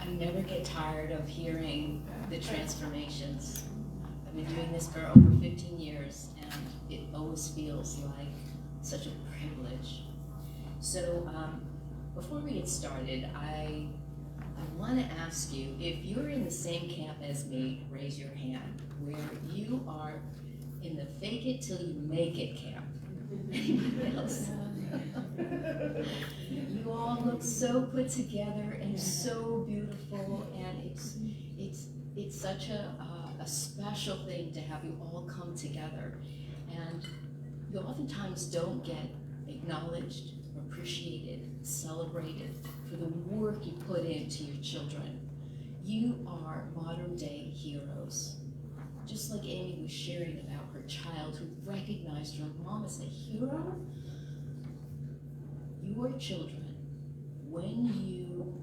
I never get tired of hearing the transformations. I've been doing this for over 15 years, and it always feels like such a privilege. So before we get started, I want to ask you, if you're in the same camp as me, raise your hand, where you are in the fake it till you make it camp. Anybody else? You all look so put together and so beautiful, and it's such a special thing to have you all come together. And you oftentimes don't get acknowledged, appreciated, celebrated for the work you put into your children. You are modern day heroes. Just like Amy was sharing about her child who recognized her mom as a hero, your children, when you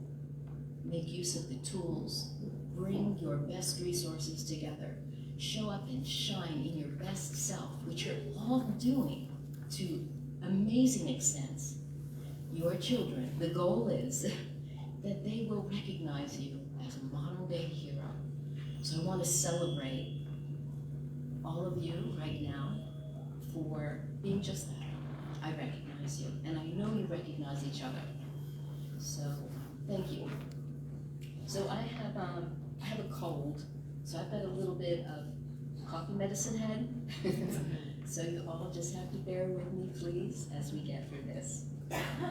make use of the tools, bring your best resources together, show up and shine in your best self, which you're all doing to amazing extents, your children, the goal is that they will recognize you as a modern day hero. So I want to celebrate all of you right now for being just that. I recognize you, and I know you recognize each other. So thank you. So I have a cold, so I've got a little bit of coffee medicine head. So you all just have to bear with me, please, as we get through this.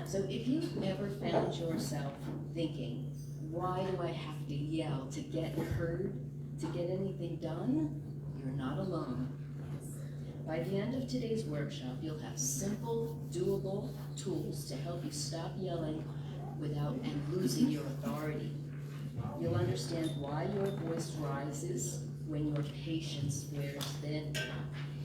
So if you've ever found yourself thinking, why do I have to yell to get heard, to get anything done? You're not alone. By the end of today's workshop, you'll have simple, doable tools to help you stop yelling without and losing your authority. You'll understand why your voice rises when your patience wears thin,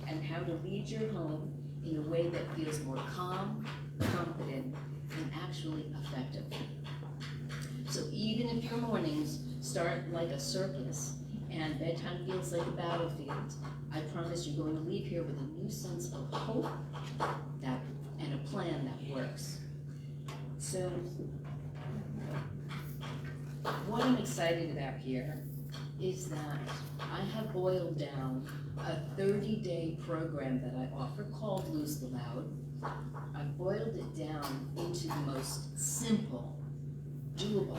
and how to lead your home in a way that feels more calm, confident, and actually effective. So even if your mornings start like a circus and bedtime feels like a battlefield, I promise you're going to leave here with a new sense of hope and a plan that works. So what I'm excited about here is that I have boiled down a 30-day program that I offer called Lose the Loud. I've boiled it down into the most simple, doable,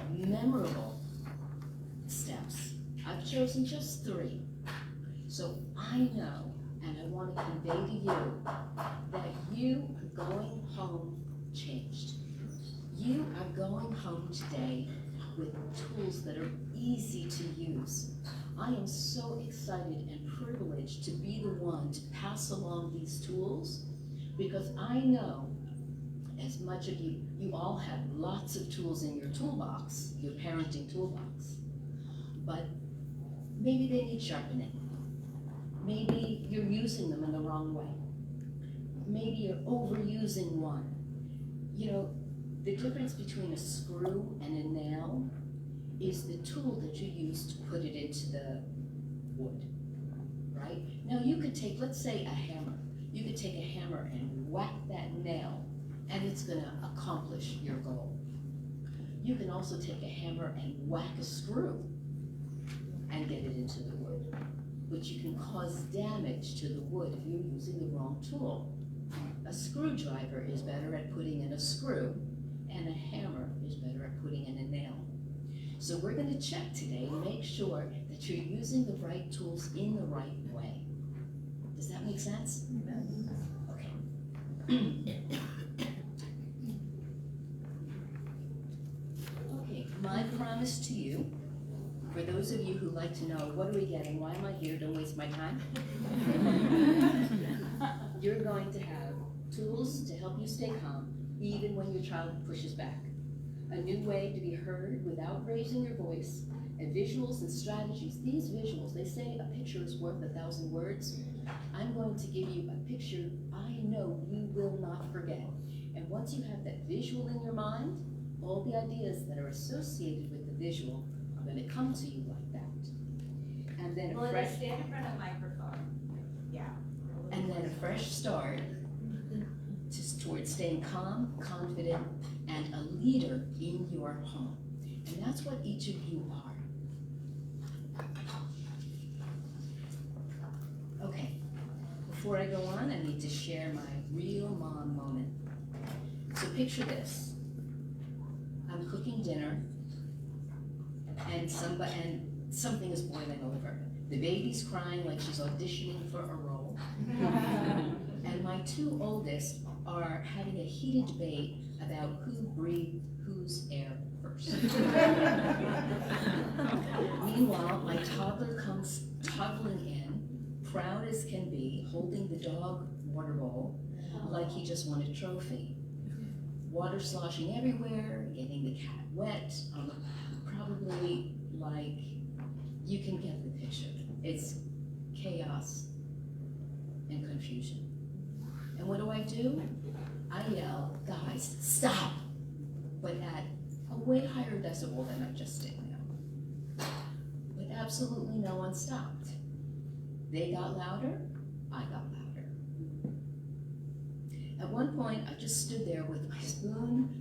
memorable steps. I've chosen just 3. So I know, and I want to convey to you, that you are going home changed. You are going home today with tools that are easy to use. I am so excited and privileged to be the one to pass along these tools, because I know, as much of you all have lots of tools in your toolbox, your parenting toolbox, but maybe they need sharpening. Maybe you're using them in the wrong way. Maybe you're overusing one. You know, the difference between a screw and a nail is the tool that you use to put it into the wood, right? Now you could take, let's say, a hammer. You could take a hammer and whack that nail, and it's gonna accomplish your goal. You can also take a hammer and whack a screw and get it into the wood, but you can cause damage to the wood if you're using the wrong tool. A screwdriver is better at putting in a screw, and a hammer is better at putting in a nail. So we're going to check today and make sure that you're using the right tools in the right way. Does that make sense? Okay. Okay, my promise to you, for those of you who like to know, what are we getting? Why am I here? Don't waste my time. You're going to have tools to help you stay calm, even when your child pushes back. A new way to be heard without raising your voice, and visuals and strategies. These visuals, they say a picture is worth 1,000 words. I'm going to give you a picture I know you will not forget. And once you have that visual in your mind, all the ideas that are associated with the visual are going to come to you like that. And then stand in front of the microphone. Yeah. And then a fresh start towards staying calm, confident, and a leader in your home. And that's what each of you are. Okay, before I go on, I need to share my real mom moment. So picture this. I'm cooking dinner, and something is boiling over. The baby's crying like she's auditioning for a role. And my two oldest are having a heated debate about who breathed whose air first. Meanwhile, my toddler comes toddling in, proud as can be, holding the dog water bowl like he just won a trophy. Water sloshing everywhere, getting the cat wet, probably like, you can get the picture. It's chaos and confusion. And what do? I yell, guys, stop! But at a way higher decibel than I just did now. But absolutely no one stopped. They got louder, I got louder. At one point, I just stood there with my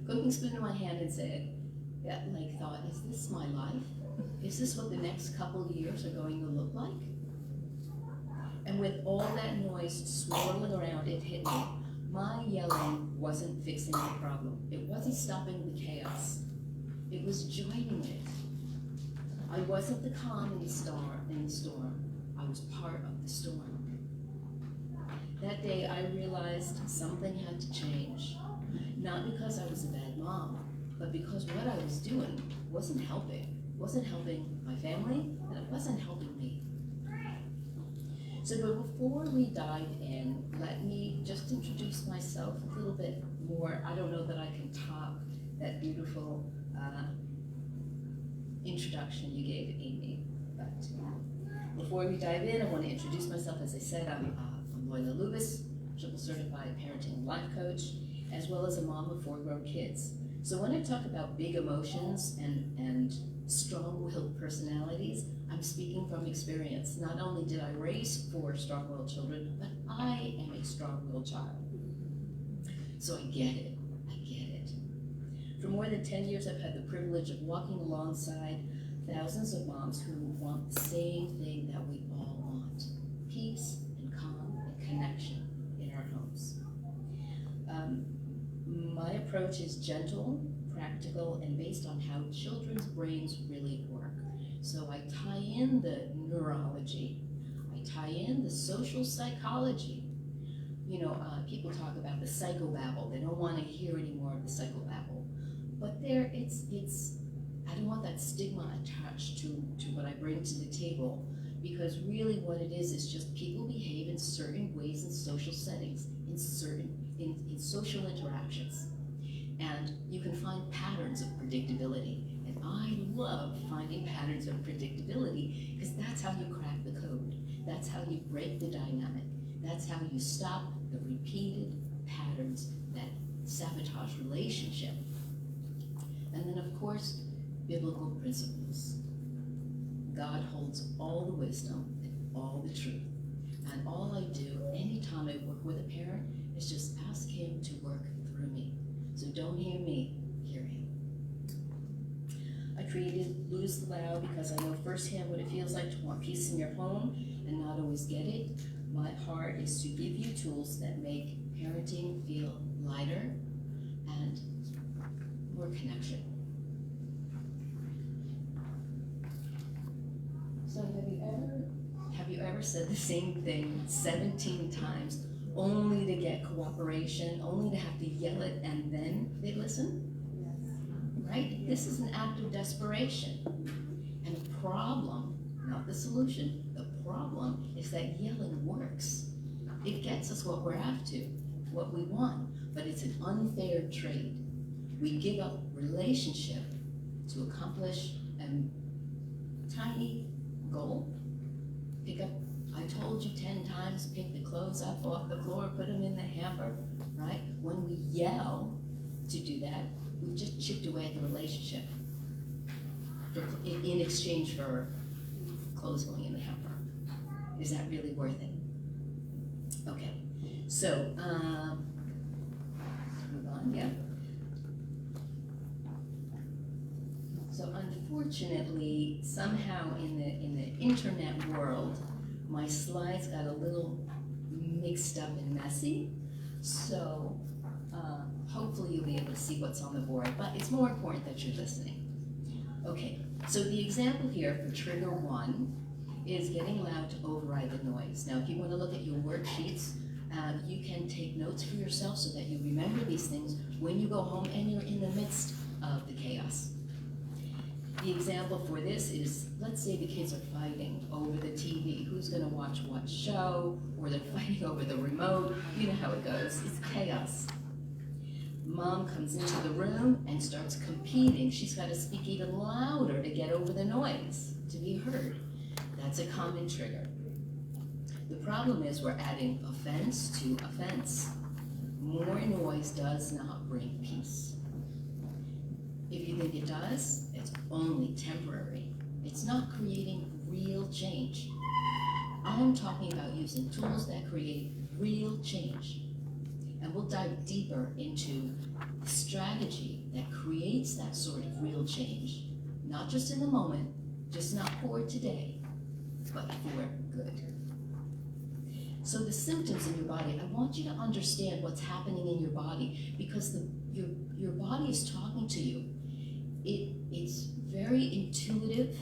cooking spoon in my hand and said, thought, is this my life? Is this what the next couple of years are going to look like? And with all that noise swirling around, it hit me. My yelling wasn't fixing the problem. It wasn't stopping the chaos. It was joining it. I wasn't the calm in the storm. I was part of the storm. That day, I realized something had to change. Not because I was a bad mom, but because what I was doing wasn't helping. It wasn't helping my family, and it wasn't helping me. So before we dive in, let me just introduce myself a little bit more. I don't know that I can top that beautiful introduction you gave, Amy. But before we dive in, I want to introduce myself. As I said, I'm Loyla Louvis, triple certified parenting and life coach, as well as a mom of 4 grown kids. So when I talk about big emotions and strong-willed personalities, I'm speaking from experience. Not only did I raise 4 strong-willed children, but I am a strong-willed child. So I get it. For more than 10 years, I've had the privilege of walking alongside thousands of moms who want the same thing that we all want: peace and calm and connection in our homes. My approach is gentle, practical, and based on how children's brains really work. So I tie in the neurology, I tie in the social psychology. People talk about the psychobabble. They don't want to hear any more of the psychobabble. But I don't want that stigma attached to what I bring to the table, because really what it is just people behave in certain ways in social settings, in social interactions. And you can find patterns of predictability. And I love finding patterns of predictability, because that's how you crack the code. That's how you break the dynamic. That's how you stop the repeated patterns that sabotage relationship. And then, of course, biblical principles. God holds all the wisdom and all the truth. And all I do anytime I work with a parent is just ask him to work through me. So don't hear me, hear him. I created Lose the Loud because I know firsthand what it feels like to want peace in your home and not always get it. My heart is to give you tools that make parenting feel lighter and more connection. So have you ever said the same thing 17 times only to get cooperation, only to have to yell it and then they listen? Yes. Right? Yes. This is an act of desperation. And the problem, not the solution, the problem is that yelling works. It gets us what we're after, what we want, but it's an unfair trade. We give up relationship to accomplish a tiny goal. Pick up, I told you 10 times, pick the clothes up off the floor, put them in the hamper, right? When we yell to do that, we've just chipped away at the relationship in exchange for clothes going in the hamper. Is that really worth it? Okay, so, move on, yeah. So unfortunately, somehow in the internet world, my slides got a little mixed up and messy. So hopefully you'll be able to see what's on the board, but it's more important that you're listening. Okay, so the example here for trigger 1 is getting loud to override the noise. Now, if you want to look at your worksheets, you can take notes for yourself so that you remember these things when you go home and you're in the midst of the chaos. The example for this is, let's say the kids are fighting over the TV. Who's going to watch what show? Or they're fighting over the remote. You know how it goes. It's chaos. Mom comes into the room and starts competing. She's got to speak even louder to get over the noise, to be heard. That's a common trigger. The problem is we're adding offense to offense. More noise does not bring peace. If you think it does, it's only temporary. It's not creating real change. I'm talking about using tools that create real change. And we'll dive deeper into the strategy that creates that sort of real change, not just in the moment, just not for today, but for good. So the symptoms in your body, I want you to understand what's happening in your body, because your body is talking to you. It's very intuitive.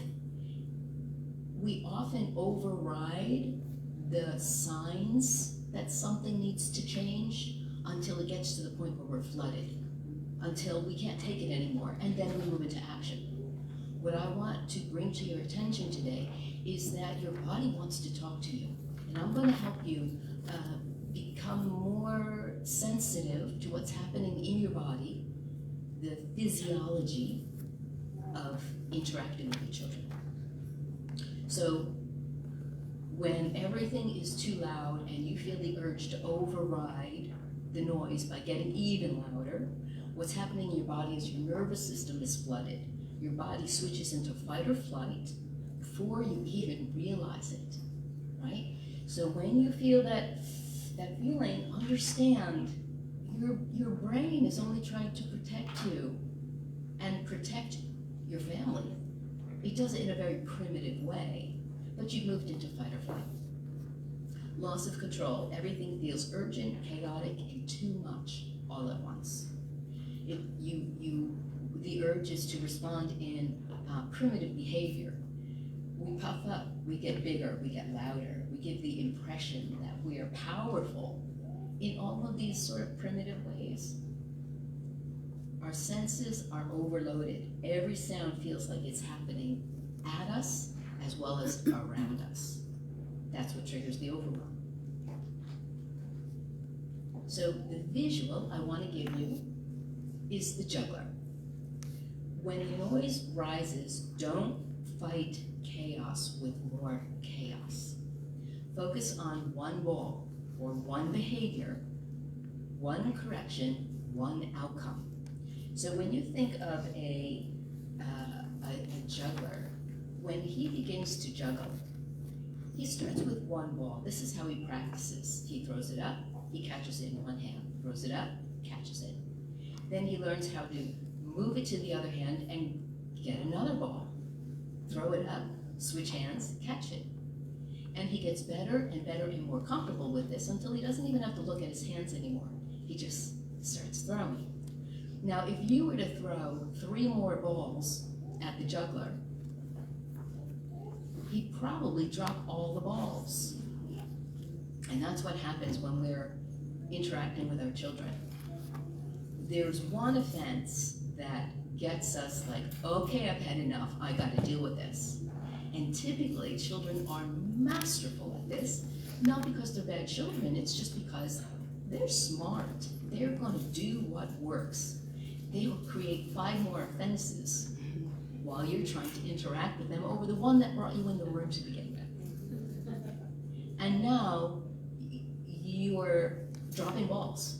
We often override the signs that something needs to change until it gets to the point where we're flooded, until we can't take it anymore, and then we move into action. What I want to bring to your attention today is that your body wants to talk to you, and I'm going to help you become more sensitive to what's happening in your body, the physiology of interacting with your children. So when everything is too loud and you feel the urge to override the noise by getting even louder, what's happening in your body is your nervous system is flooded. Your body switches into fight or flight before you even realize it, right? So when you feel that feeling, understand your brain is only trying to protect you and protect your family. It does it in a very primitive way, but you've moved into fight or flight. Loss of control. Everything feels urgent, chaotic, and too much all at once. The urge is to respond in primitive behavior. We puff up, we get bigger, we get louder, we give the impression that we are powerful in all of these sort of primitive ways. Our senses are overloaded. Every sound feels like it's happening at us as well as around us. That's what triggers the overwhelm. So the visual I want to give you is the juggler. When the noise rises, don't fight chaos with more chaos. Focus on one ball or one behavior, one correction, one outcome. So when you think of a juggler, when he begins to juggle, he starts with one ball. This is how he practices. He throws it up, he catches it in one hand, throws it up, catches it. Then he learns how to move it to the other hand and get another ball. Throw it up, switch hands, catch it. And he gets better and better and more comfortable with this until he doesn't even have to look at his hands anymore. He just starts throwing. Now, if you were to throw 3 more balls at the juggler, he'd probably drop all the balls. And that's what happens when we're interacting with our children. There's one offense that gets us like, okay, I've had enough, I gotta deal with this. And typically, children are masterful at this, not because they're bad children, it's just because they're smart. They're gonna do what works. They will create 5 more offenses while you're trying to interact with them over the one that brought you in the room to begin with. And now, you're dropping balls.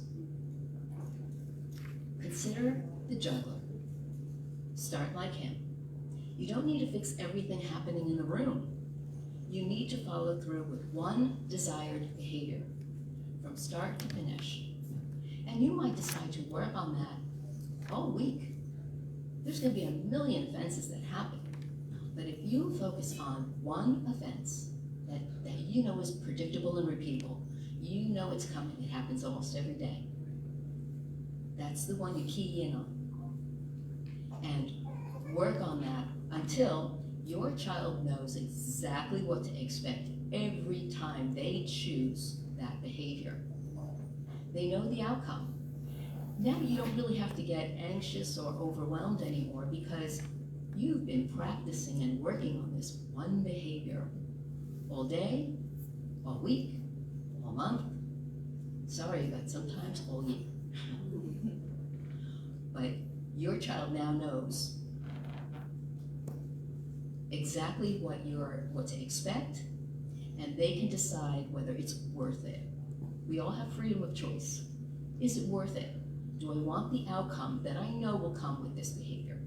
Consider the juggler. Start like him. You don't need to fix everything happening in the room. You need to follow through with one desired behavior from start to finish. And you might decide to work on that all week. there's gonna be a million offenses that happen. But if you focus on one offense that you know is predictable and repeatable, you know it's coming, it happens almost every day. That's the one you key in on. And work on that until your child knows exactly what to expect every time they choose that behavior. They know the outcome. Now you don't really have to get anxious or overwhelmed anymore because you've been practicing and working on this one behavior all day, all week, all month. Sorry, but sometimes all year. But your child now knows exactly what to expect, and they can decide whether it's worth it. We all have freedom of choice. Is it worth it? Do I want the outcome that I know will come with this behavior?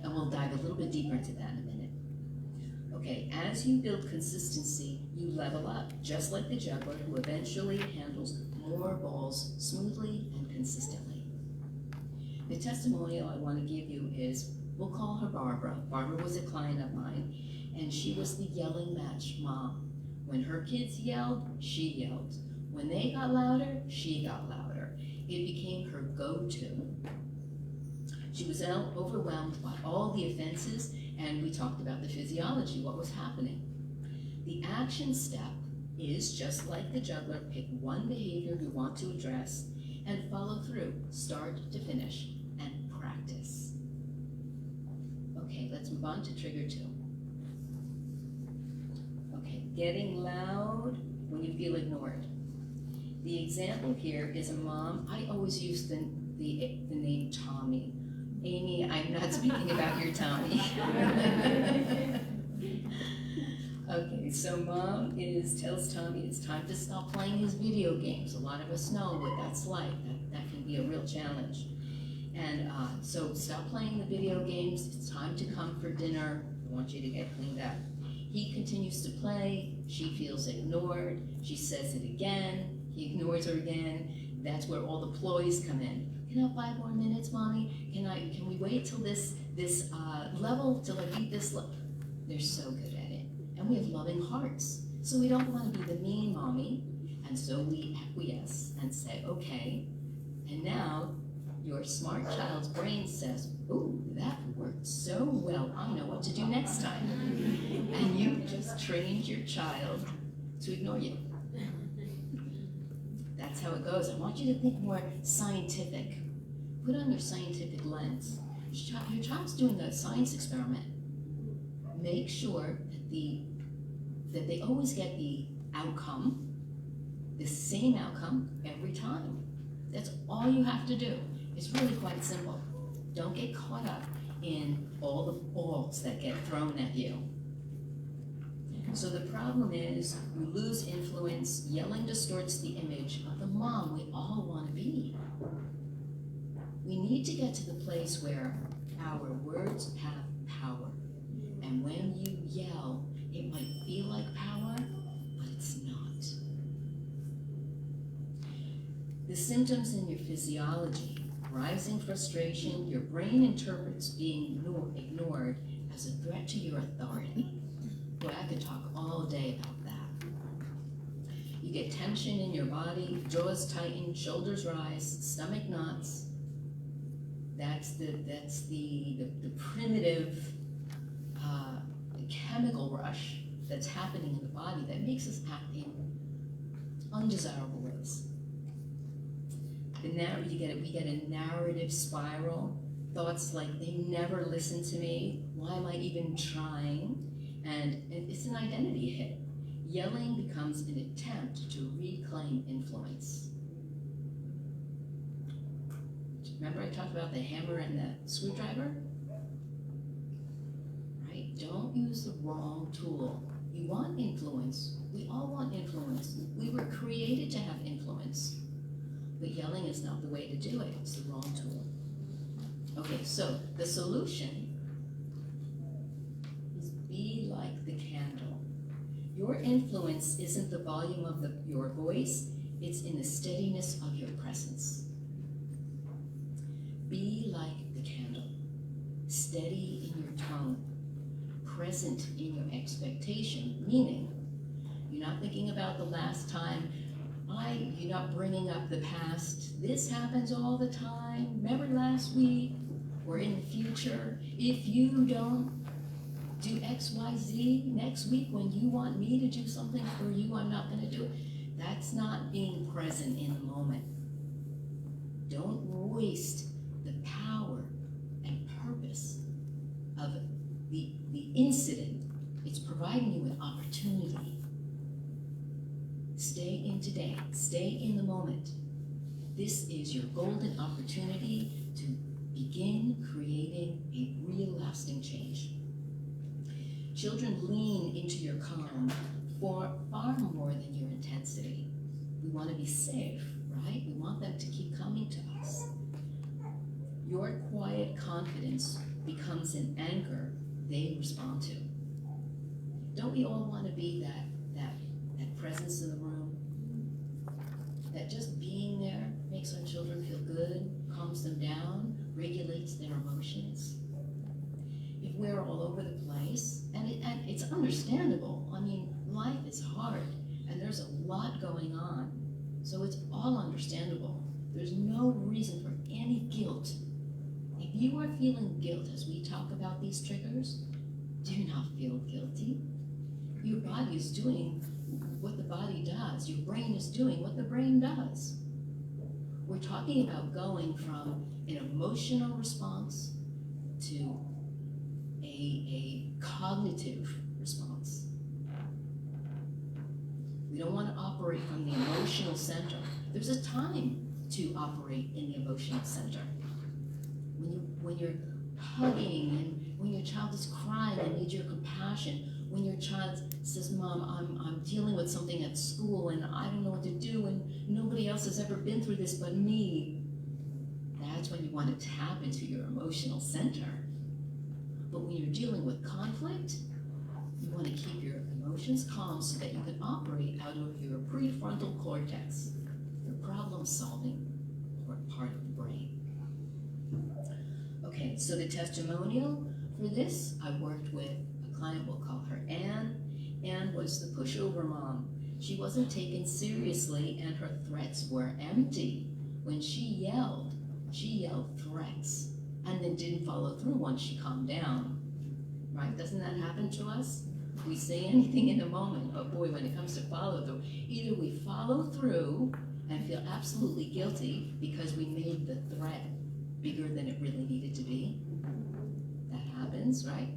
And we'll dive a little bit deeper into that in a minute. Okay, as you build consistency, you level up, just like the juggler who eventually handles more balls smoothly and consistently. The testimonial I want to give you is, we'll call her Barbara. Barbara was a client of mine, and she was the yelling match mom. When her kids yelled, she yelled. When they got louder, she got louder. It became her go-to. She was overwhelmed by all the offenses, and we talked about the physiology, what was happening. The action step is, just like the juggler, pick one behavior you want to address and follow through, start to finish, and practice. Okay, let's move on to trigger 2. Okay, getting loud when you feel ignored. The example here is a mom. I always use the name Tommy. Amy, I'm not speaking about your Tommy. Okay, so mom tells Tommy it's time to stop playing his video games. A lot of us know what that's like. That can be a real challenge. And so stop playing the video games. It's time to come for dinner. I want you to get cleaned up. He continues to play. She feels ignored. She says it again. He ignores her again. That's where all the ploys come in. Can I have 5 more minutes, mommy? Can we wait till this level, till I beat this level? They're so good at it. And we have loving hearts. So we don't want to be the mean mommy. And so we acquiesce and say, okay. And now your smart child's brain says, ooh, that worked so well. I know what to do next time. And you just trained your child to ignore you. That's how it goes. I want you to think more scientific. Put on your scientific lens. Your child's doing a science experiment. Make sure that they always get the outcome, the same outcome every time. That's all you have to do. It's really quite simple. Don't get caught up in all the balls that get thrown at you. So the problem is, we lose influence. Yelling distorts the image of the mom we all want to be. We need to get to the place where our words have power. And when you yell, it might feel like power, but it's not. The symptoms in your physiology: rising frustration. Your brain interprets being ignored as a threat to your authority. Boy, I could talk all day about that. You get tension in your body, jaws tighten, shoulders rise, stomach knots. That's the primitive chemical rush that's happening in the body that makes us act in undesirable ways. We get a narrative spiral. Thoughts like, they never listen to me. Why am I even trying? And it's an identity hit. Yelling becomes an attempt to reclaim influence. Remember I talked about the hammer and the screwdriver? Right? Don't use the wrong tool. You want influence. We all want influence. We were created to have influence. But yelling is not the way to do it. It's the wrong tool. Okay, so the solution is be like the candle. Your influence isn't the volume of your voice, it's in the steadiness of your presence. Be like the candle. steady in your tone, present in your expectation, meaning you're not thinking about the last time, you're not bringing up the past, this happens all the time, remember last week, or in the future, if you don't do X, Y, Z next week when you want me to do something for you, I'm not gonna do it. That's not being present in the moment. Don't waste the power and purpose of the incident. It's providing you with opportunity. Stay in today, stay in the moment. This is your golden opportunity to begin creating a real lasting change. Children lean into your calm for far more than your intensity. We want to be safe, right? We want them to keep coming to us. Your quiet confidence becomes an anchor they respond to. Don't we all want to be that presence in the room? That just being there makes our children feel good, calms them down, regulates their emotions. If we're all over the place, and it's understandable. I mean, life is hard, and there's a lot going on, so it's all understandable. There's no reason for any guilt. If you are feeling guilt as we talk about these triggers, do not feel guilty. Your body is doing what the body does. Your brain is doing what the brain does. We're talking about going from an emotional response to a cognitive response. We don't want to operate from the emotional center. There's a time to operate in the emotional center. When you're hugging, and when your child is crying and needs your compassion, when your child says, Mom, I'm dealing with something at school and I don't know what to do and nobody else has ever been through this but me, that's when you want to tap into your emotional center. But when you're dealing with conflict, you want to keep your emotions calm so that you can operate out of your prefrontal cortex, your problem-solving part of the brain. Okay, so the testimonial for this, I worked with a client, we'll call her Anne. Anne was the pushover mom. She wasn't taken seriously and her threats were empty. When she yelled threats and then didn't follow through once she calmed down. Right? Doesn't that happen to us? We say anything in a moment, but boy, when it comes to follow through, either we follow through and feel absolutely guilty because we made the threat bigger than it really needed to be. That happens, right?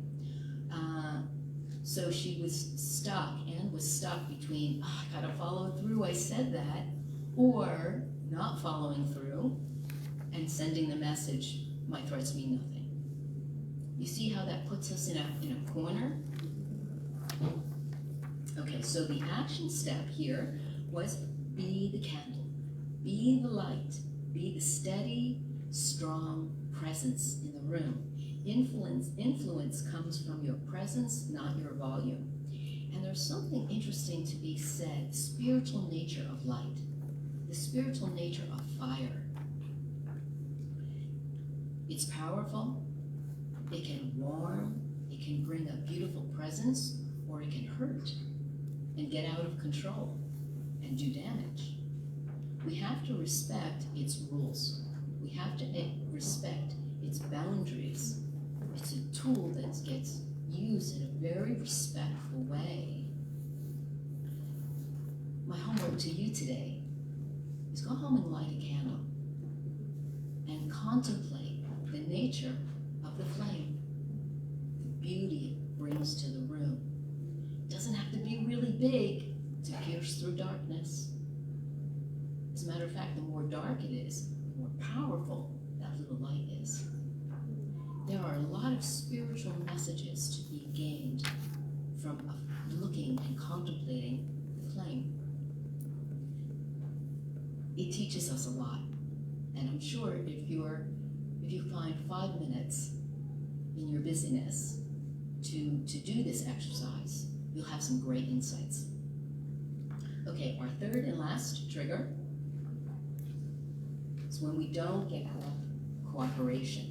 So she was stuck, Anne was stuck between, I gotta follow through, I said that, or not following through and sending the message, my threats mean nothing. You see how that puts us in a corner? Okay, so the action step here was be the candle, be the light, be the steady, strong presence in the room. Influence comes from your presence, not your volume. And there's something interesting to be said, the spiritual nature of light, the spiritual nature of fire. It's powerful, it can warm, it can bring a beautiful presence, or it can hurt and get out of control and do damage. We have to respect its rules. We have to respect its boundaries. It's a tool that gets used in a very respectful way. My homework to you today is go home and light a candle and contemplate the nature of the flame, the beauty it brings to the room. It doesn't have to be really big to pierce through darkness. As a matter of fact, the more dark it is, the more powerful that little light is. There are a lot of spiritual messages to be gained from looking and contemplating the flame. It teaches us a lot, and I'm sure if you find 5 minutes in your busyness to do this exercise, you'll have some great insights. Okay, our third and last trigger is when we don't get cooperation.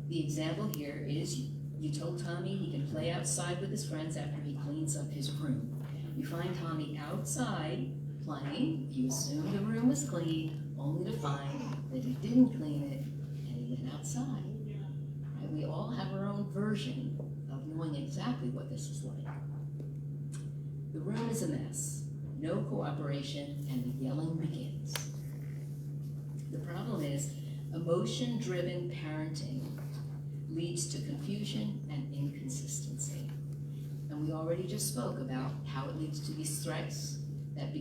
The example here is you told Tommy he can play outside with his friends after he cleans up his room. You find Tommy outside playing, you assume the room was clean, only to find that he didn't clean it and he went outside. Right? We all have our own version of knowing exactly what this is like. The room is a mess, no cooperation, and the yelling begins. The problem is, emotion-driven parenting leads to confusion and inconsistency. And we already just spoke about how it leads to these threats that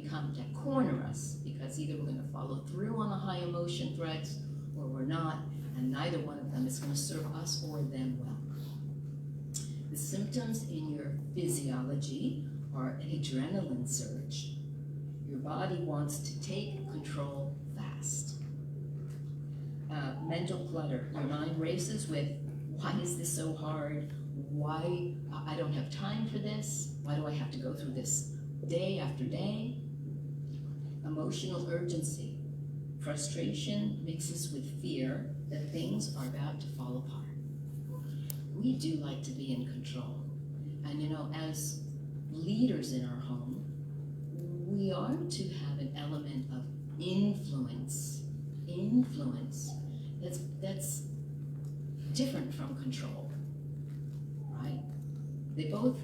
corner us, because either we're going to follow through on the high emotion threats or we're not, and neither one of them is going to serve us or them well. The symptoms in your physiology are an adrenaline surge. Your body wants to take control fast. Mental clutter. Your mind races with, why is this so hard? Why I don't have time for this? Why do I have to go through this day after day? Emotional urgency. Frustration mixes with fear that things are about to fall apart. We do like to be in control. And as leaders in our home, we are to have an element of influence that's different from control, right? They both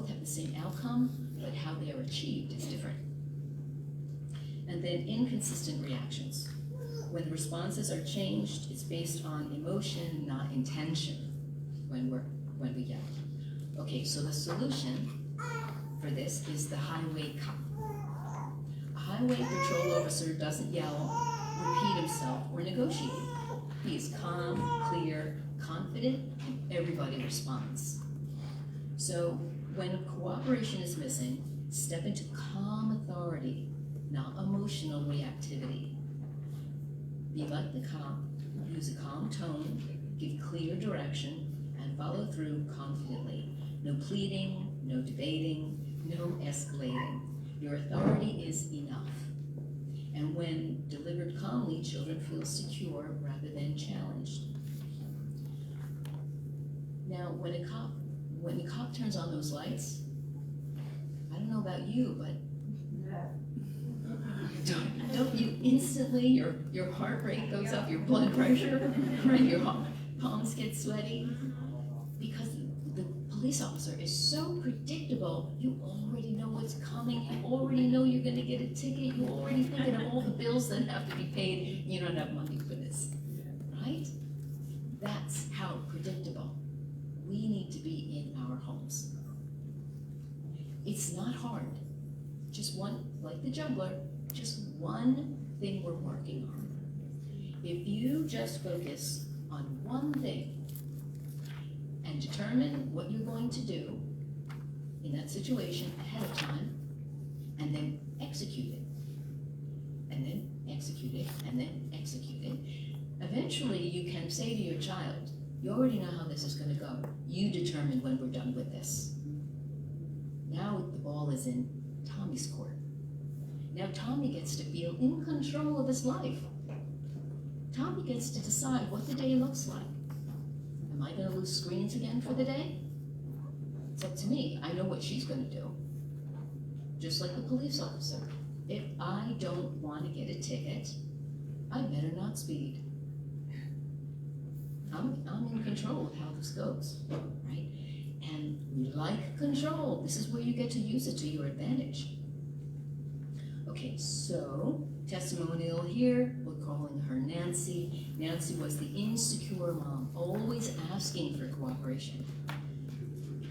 have the same outcome, but how they are achieved is different. And then inconsistent reactions. When the responses are changed, it's based on emotion, not intention, when we yell. Okay, so the solution for this is the highway cop. A highway patrol officer doesn't yell, repeat himself, or negotiate. He is calm, clear, confident, and everybody responds. So when cooperation is missing, step into calm authority, not emotional reactivity. Be like the cop, use a calm tone, give clear direction, and follow through confidently. No pleading, no debating, no escalating. Your authority is enough. And when delivered calmly, children feel secure rather than challenged. Now, when the cop turns on those lights, I don't know about you, but don't you instantly, your heart rate goes up, your blood pressure, right? Your palms get sweaty? Because the police officer is so predictable. You already know what's coming. You already know you're going to get a ticket. You're already thinking of all the bills that have to be paid. You don't have money for this, right? That's how predictable we need to be in our homes. It's not hard. Just one, like the juggler, just one thing we're working on. If you just focus on one thing and determine what you're going to do in that situation ahead of time, and then execute it, and then execute it, and then execute it, eventually you can say to your child, you already know how this is going to go. You determine when we're done with this. Now the ball is in Tommy's court. Now Tommy gets to feel in control of his life. Tommy gets to decide what the day looks like. Am I going to lose screens again for the day? It's up to me. I know what she's going to do. Just like the police officer. If I don't want to get a ticket, I better not speed. I'm in control of how this goes, right? And we like control. This is where you get to use it to your advantage. Okay, so testimonial here, we're calling her Nancy. Nancy was the insecure mom, always asking for cooperation.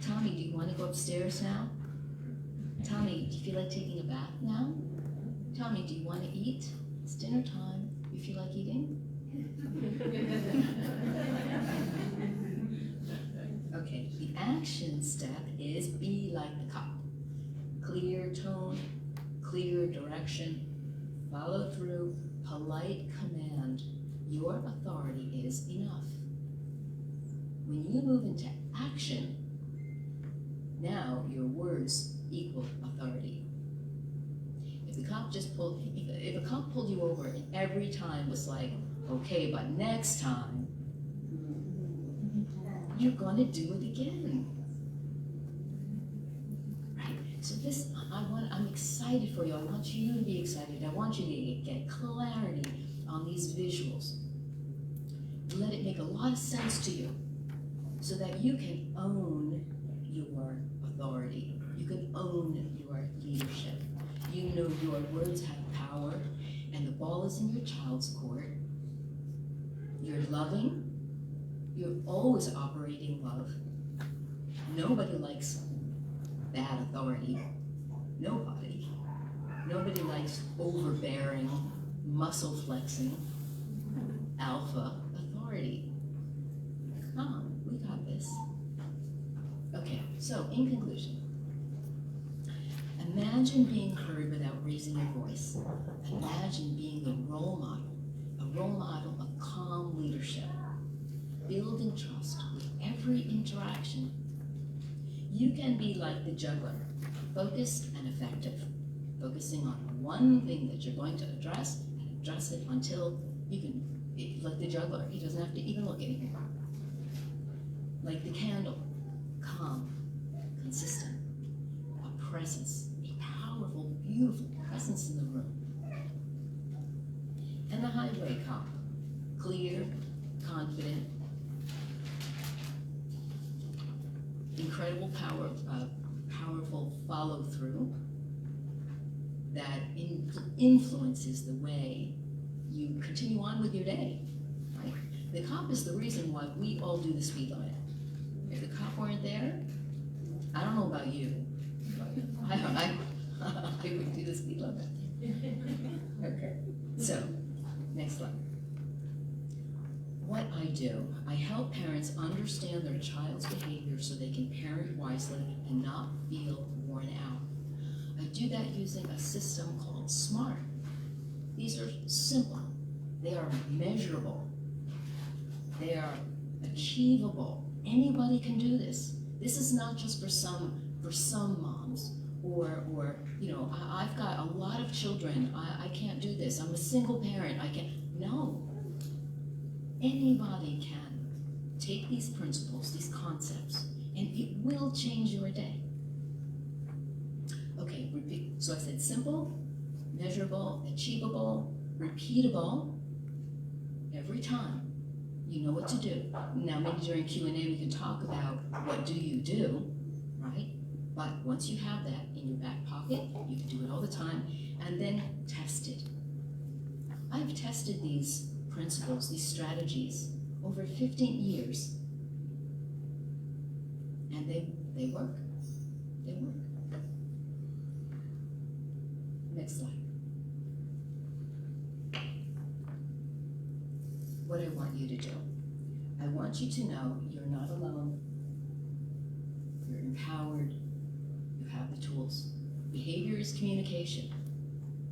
Tommy, do you want to go upstairs now? Tommy, do you feel like taking a bath now? Tommy, do you want to eat? It's dinner time. You feel like eating? Okay, the action step is be like the cop. Clear tone, clear direction, follow through, polite command. Your authority is enough. When you move into action, now your words equal authority. If a cop pulled you over and every time was like, okay, but next time, you're going to do it again. Right? So this, I'm excited for you. I want you to be excited. I want you to get clarity on these visuals. Let it make a lot of sense to you so that you can own your authority. You can own your leadership. You know your words have power, and the ball is in your child's court. You're loving. You're always operating love. Nobody likes bad authority. Nobody. Nobody likes overbearing, muscle flexing, alpha authority. Come on, we got this. Okay, so in conclusion, imagine being heard without raising your voice. Imagine being a role model of calm leadership, building trust with every interaction. You can be like the juggler, focused and effective, focusing on one thing that you're going to address and address it until you can, like the juggler, he doesn't have to even look anymore. Like the candle, calm, consistent, a presence, a powerful, beautiful presence in the room. And the highway cop, clear, confident, incredible powerful follow through that influences the way you continue on with your day. Right? The cop is the reason why we all do the speed limit. If the cop weren't there, I don't know about you, but I would do the speed limit. Okay, so next slide. What I do, I help parents understand their child's behavior so they can parent wisely and not feel worn out. I do that using a system called SMART. These are simple. They are measurable. They are achievable. Anybody can do this. This is not just for some moms or you know, I've got a lot of children. I can't do this. I'm a single parent. I can't. No. Anybody can take these principles, these concepts, and it will change your day. Okay, repeat. So I said simple, measurable, achievable, repeatable, every time. You know what to do. Now maybe during Q&A we can talk about what do you do, right? But once you have that in your back pocket, you can do it all the time, and then test it. I've tested these principles, these strategies, over 15 years. And they work. They work. Next slide. What I want you to do. I want you to know you're not alone. You're empowered. You have the tools. Behavior is communication.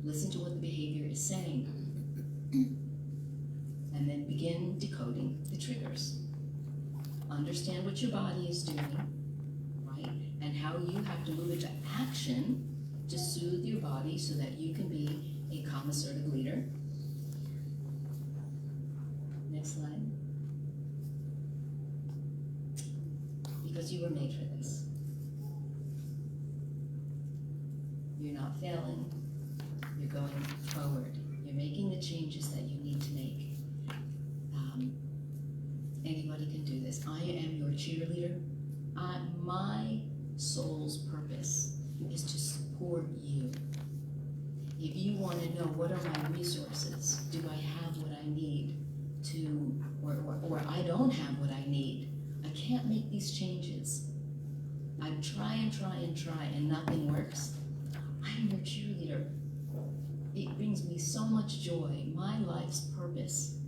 Listen to what the behavior is saying. And then begin decoding the triggers. Understand what your body is doing, right? And how you have to move into action to soothe your body so that you can be a calm, assertive leader. Next slide. Because you were made for this. You're not failing. You're going forward. You're making the changes that you need to make. Anybody can do this. I am your cheerleader. My soul's purpose is to support you. If you want to know what are my resources, do I have what I need to, or I don't have what I need, I can't make these changes. I try and nothing works. I'm your cheerleader. It brings me so much joy. My life's purpose